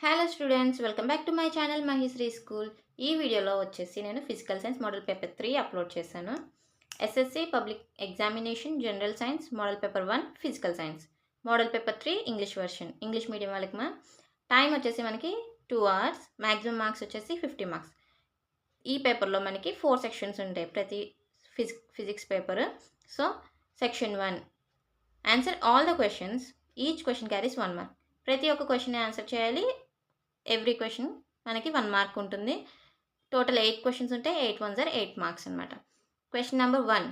Hello students, welcome back to my channel Mahishri school. ఈ వీడియోలో వచ్చేసి నేను physical science model paper 3 upload చేశాను. SSC public examination general science model paper 1 physical science, model paper 3 English version. English medium వాళ్ళకి time వచ్చేసి మనకి 2 hours, maximum marks వచ్చేసి 50 marks. ఈ పేపర్లో మనకి 4 సెక్షన్స్ ఉంటాయి ప్రతి physics paper. So section 1, answer all the questions, each question carries 1 mark. ప్రతి ఒక్క క్వశ్చన్ ఆన్సర్ చేయాలి. ఎవ్రీ క్వశ్చన్ మనకి 1 మార్క్ ఉంటుంది. టోటల్ 8 క్వశ్చన్స్ ఉంటాయి. 8 ones are 8 మార్క్స్ అనమాట. Question number 1,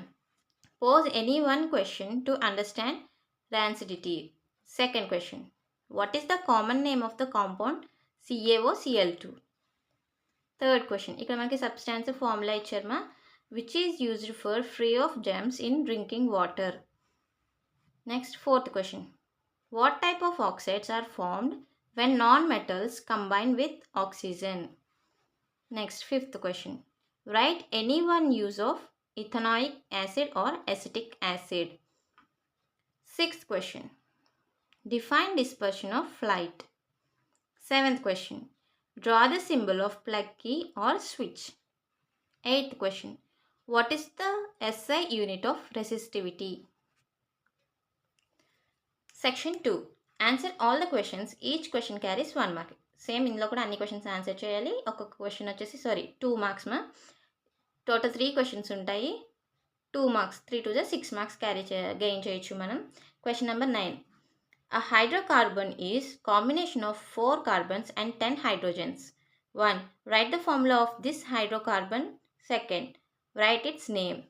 pose any one question to understand rancidity. Second question, what is the common name of the compound CaOCl2. Third question, ఇక్కడ మనకి substantive formula ఇచ్చారు which is used for free of germs in drinking water. Next fourth question, what type of oxides are formed when non-metals combine with oxygen? Next, fifth question, write any one use of ethanoic acid or acetic acid. Sixth question, define dispersion of light. Seventh question, draw the symbol of plug key or switch. Eighth question, what is the SI unit of resistivity? Section 2, answer all the questions, each question carries 1 mark. Same ఇందులో కూడా అన్ని questions answer చేయాలి. ఒక్కొక్క question వచ్చేసి 2 marks total 3 questions ఉంటాయి. 2 marks, 3 2 6 marks gain చేయొచ్చు మనం. Question number 9, a hydrocarbon is combination of 4 carbons and 10 hydrogens. 1, right the formula of this hydrocarbon. Second, right its name.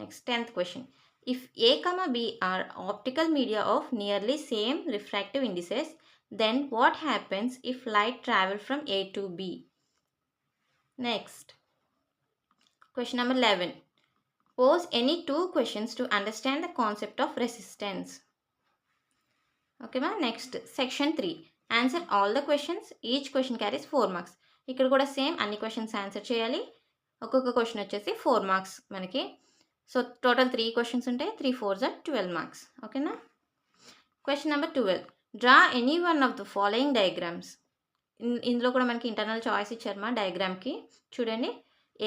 Next 10th question, if A, B are optical media of nearly same refractive indices, then what happens if light travel from A to B? Next, question number 11, pose any 2 questions to understand the concept of resistance. Okay next, section 3, answer all the questions, each question carries 4 marks. ఇక్కడ కూడా same అన్ని questions answer చేయాలి. ఒక్కొక్క question వచ్చేసి 4 marks మనకి. So total 3 questions ఉంటాయి. 3 4s are 12 marks. ఓకేనా. Question number 12, draw any one of the following diagrams. ఇందులో కూడా మనకి ఇంటర్నల్ చాయిస్ ఇచ్చారు డయాగ్రామ్కి. చూడండి,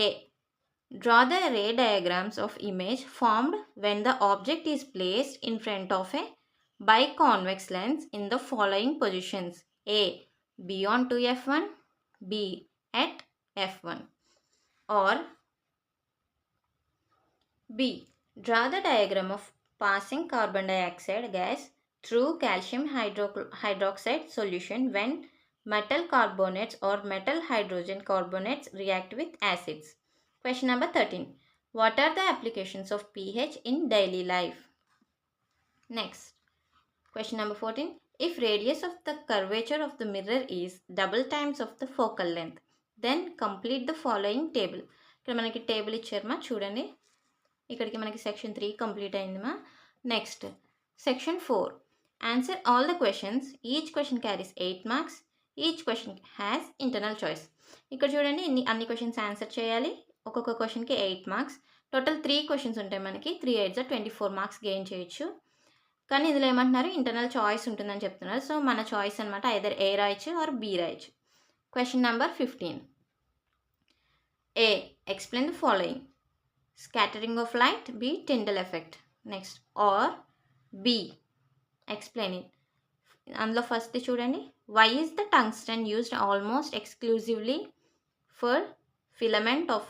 A, draw the ray diagrams of image formed when the object is placed in front of a biconvex lens in the following positions. A, beyond 2f1, B, at f1, or B, draw the diagram of passing carbon dioxide gas through calcium hydroxide solution when metal carbonates or metal hydrogen carbonates react with acids. Question number 13, what are the applications of pH in daily life? Next, question number 14, if radius of the curvature of the mirror is double times of the focal length, then complete the following table. ఇక్కడ మనకి table ఇచ్చారు చూడండి. ఇక్కడికి మనకి section 3 complete అయింది next, section 4, answer all the questions, each question carries 8 marks. Each question has internal choice. ఇక్కడ చూడండి, అన్ని క్వశ్చన్స్ ఆన్సర్ చేయాలి. ఒక్కొక్క క్వశ్చన్కి 8 మార్క్స్. టోటల్ 3 క్వశ్చన్స్ ఉంటాయి మనకి. 3 8s are 24 మార్క్స్ గెయిన్ చేయొచ్చు. కానీ ఇందులో ఏమంటున్నారు, ఇంటర్నల్ చాయిస్ ఉంటుందని చెప్తున్నారు. సో మన చాయిస్ అనమాట, ఐదర్ ఏ రాయొచ్చు ఆర్ బి రాయొచ్చు. Question number 15, A, explain the following. Scattering of light, B, Tyndall effect. Next, or B, explain it. అందులో ఫస్ట్ చూడండి, why is the tungsten used almost exclusively for filament of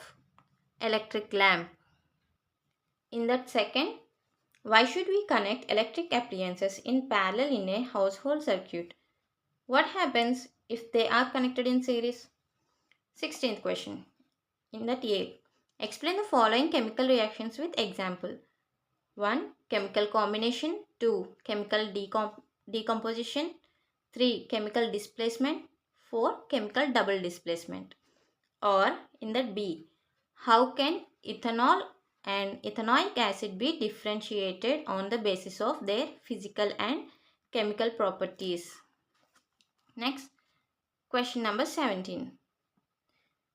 electric lamp? In that second, why should we connect electric appliances in parallel in a household circuit? What happens if they are connected in series? 16th question, in that A, explain the following chemical reactions with example. 1, chemical combination. 2, chemical decomposition. 3, chemical displacement. 4, chemical double displacement. Or in that B, how can ethanol and ethanoic acid be differentiated on the basis of their physical and chemical properties? Next, question number 17.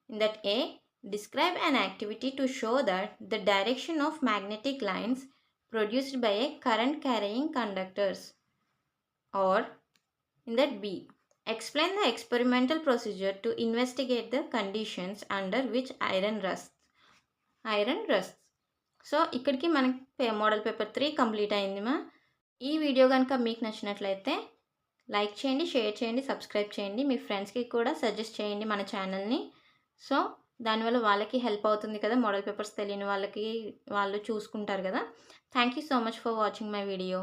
In that A, describe an activity to show that the direction of magnetic lines produced by a current carrying conductors. Or in that B, Explain the experimental procedure to investigate the conditions under which iron rusts. So ఇక్కడికి మనకి model paper 3 complete అయిందిమా. ఈ video కనుక మీకు నచ్చినట్లయితే like చేయండి, share చేయండి, subscribe చేయండి. మీ ఫ్రెండ్స్కి కూడా సజెస్ట్ చేయండి మన ఛానల్ని. సో దానివల్ల వాళ్ళకి హెల్ప్ అవుతుంది కదా, మోడల్ పేపర్స్ తెలియని వాళ్ళకి వాళ్ళు చూసుకుంటారు కదా. Thank you so much for watching my video.